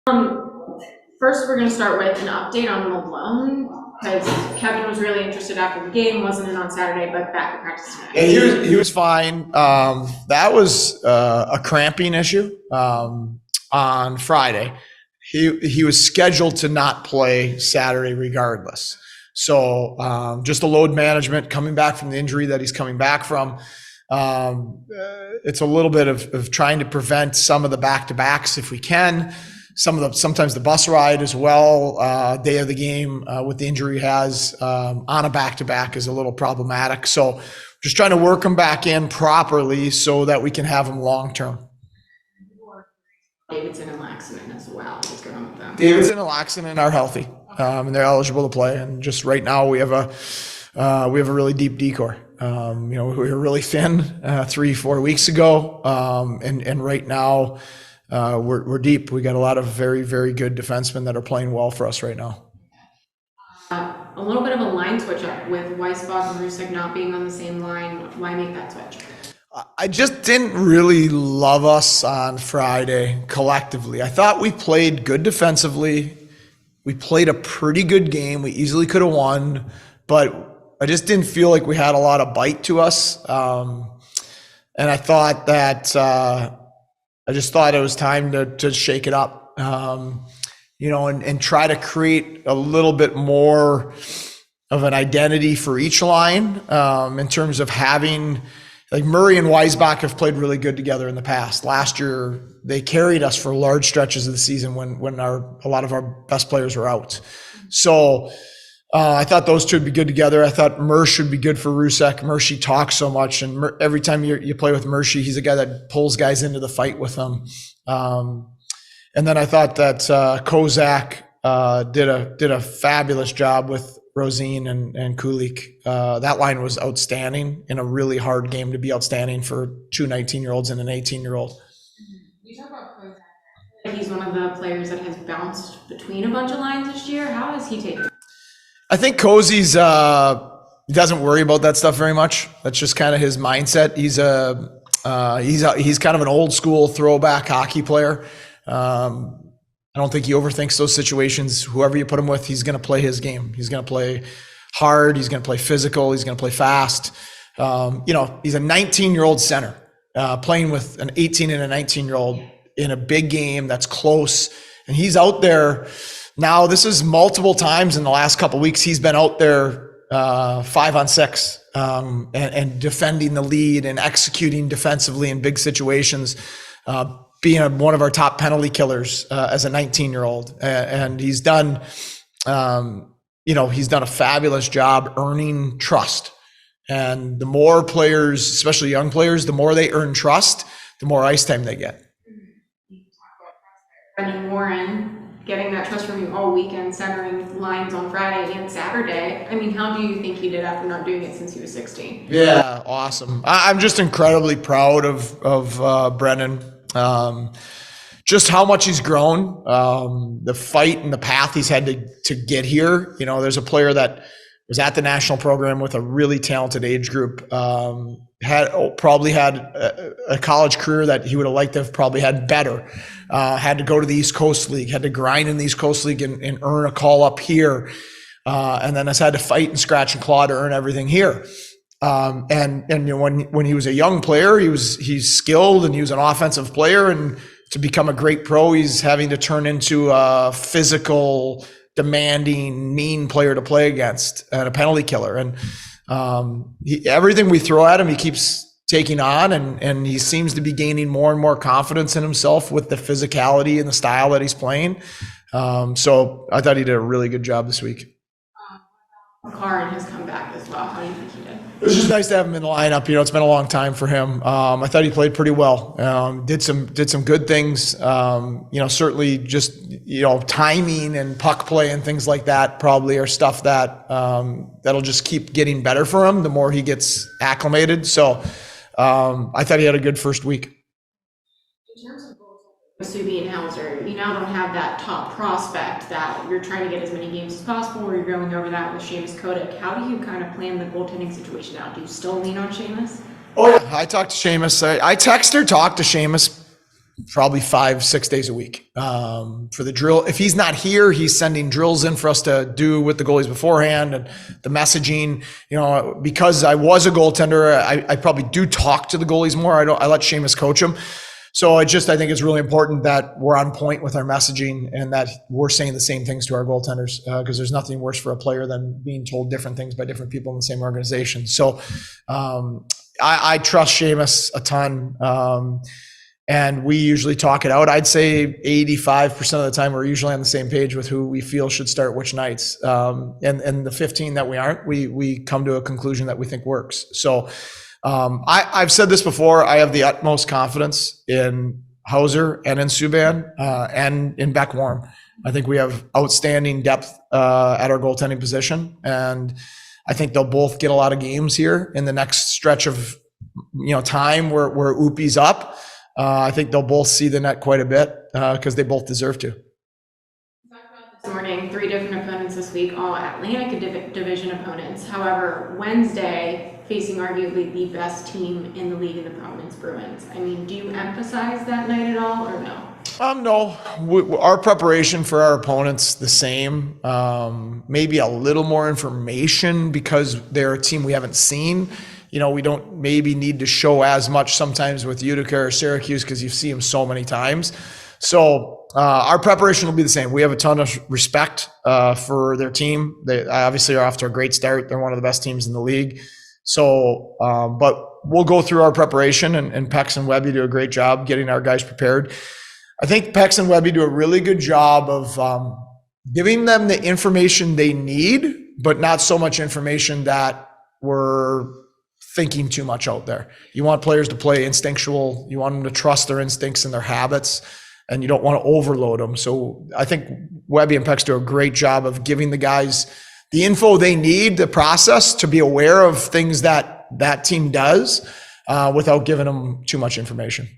First, we're going to start with an update on Malone, because Kevin was really interested after the game, wasn't in on Saturday, but back at practice tonight. Yeah, he was fine. That was a cramping issue on Friday. He was scheduled to not play Saturday regardless. So just a load management coming back from the injury that he's coming back from. It's a little bit of trying to prevent some of the back-to-backs if we can. Sometimes the bus ride as well, day of the game with the injury he has on a back-to-back is a little problematic. So just trying to work him back in properly so that we can have him long-term. Davidson and Laxman as well. What's going on with them? Davidson and Laxman are healthy and they're eligible to play. And just right now we have a really deep decor. We were really thin 3-4 weeks ago, and right now we're deep. We got a lot of very, very good defensemen that are playing well for us right now. A little bit of a line switch up with Weisbach and Rusek not being on the same line. Why make that switch? I just didn't really love us on Friday collectively. I thought we played good defensively. We played a pretty good game. We easily could have won, but I just didn't feel like we had a lot of bite to us. And I thought that I just thought it was time to shake it up, and try to create a little bit more of an identity for each line in terms of having, like, Murray and Weisbach have played really good together in the past. Last year, they carried us for large stretches of the season when a lot of our best players were out. So I thought those two would be good together. I thought Mersh would be good for Rusek. Mersh talks so much, and every time you play with Mersh, he's a guy that pulls guys into the fight with him. And then I thought that Kozak did a fabulous job with Rosine and Kulik. That line was outstanding in a really hard game to be outstanding for two 19-year-olds and an 18-year-old. You talk about Kozak. He's one of the players that has bounced between a bunch of lines this year. How has he taken it? I think Cozy's doesn't worry about that stuff very much. That's just kind of his mindset. He's kind of an old school throwback hockey player. I don't think he overthinks those situations. Whoever you put him with, he's going to play his game. He's going to play hard. He's going to play physical. He's going to play fast. He's a 19-year-old center playing with an 18 and a 19-year-old in a big game that's close, and he's out there. Now, this is multiple times in the last couple of weeks. He's been out there 5-on-6 and defending the lead and executing defensively in big situations, being one of our top penalty killers as a 19-year-old. And he's done, he's done a fabulous job earning trust. And the more players, especially young players, the more they earn trust, the more ice time they get. Brendan Warren getting that trust from you all weekend, centering lines on Friday and Saturday. I mean, how do you think he did after not doing it since he was 16? Yeah, awesome. I'm just incredibly proud of Brendan. Just how much he's grown, the fight and the path he's had to get here. There's a player that was at the national program with a really talented age group, probably had a college career that he would have liked to have probably had better. Had to go to the East Coast League, had to grind in the East Coast League and earn a call up here. And then has had to fight and scratch and claw to earn everything here. When he was a young player, he's skilled and he was an offensive player, and to become a great pro, he's having to turn into a physical, demanding, mean player to play against and a penalty killer. And everything we throw at him, he keeps taking on, and he seems to be gaining more and more confidence in himself with the physicality and the style that he's playing. So I thought he did a really good job this week. Karin has come back as well. How do you think he did? It was just nice to have him in the lineup. It's been a long time for him. I thought he played pretty well. Did some good things. Certainly just timing and puck play and things like that probably are stuff that that'll just keep getting better for him the more he gets acclimated. So I thought he had a good first week. In terms of Subi and Hauser, you now don't have that top prospect that you're trying to get as many games as possible, or you're going over that with Seamus Kodak. How do you kind of plan the goaltending situation out? Do you still lean on Seamus? Oh, yeah. I talked to Seamus. I talked to Seamus probably 5-6 days a week for the drill. If he's not here, he's sending drills in for us to do with the goalies beforehand and the messaging. Because I was a goaltender, I probably do talk to the goalies more. I let Seamus coach them. So I think it's really important that we're on point with our messaging and that we're saying the same things to our goaltenders, because there's nothing worse for a player than being told different things by different people in the same organization. So I trust Seamus a ton. And we usually talk it out. I'd say 85% of the time we're usually on the same page with who we feel should start which nights. And the 15 that we aren't, we come to a conclusion that we think works. So I've said this before. I have the utmost confidence in Hauser and in Subban and in Beck Warm. I think we have outstanding depth at our goaltending position. And I think they'll both get a lot of games here in the next stretch of time where Oopie's up. I think they'll both see the net quite a bit because they both deserve to. This morning, 3 different opponents this week, all Atlantic Division opponents. However, Wednesday, facing arguably the best team in the league in the Providence Bruins. I mean, do you emphasize that night at all or no? No. Our preparation for our opponents the same. Maybe a little more information because they're a team we haven't seen. We don't maybe need to show as much sometimes with Utica or Syracuse because you see them so many times. So our preparation will be the same. We have a ton of respect for their team. They obviously are off to a great start. They're one of the best teams in the league. So, but we'll go through our preparation, and Pex and Webby do a great job getting our guys prepared. I think Pex and Webby do a really good job of giving them the information they need, but not so much information that we're thinking too much out there. You want players to play instinctual. You want them to trust their instincts and their habits, and you don't want to overload them. So I think Webby and Pex do a great job of giving the guys the info they need, the process to be aware of things that team does without giving them too much information.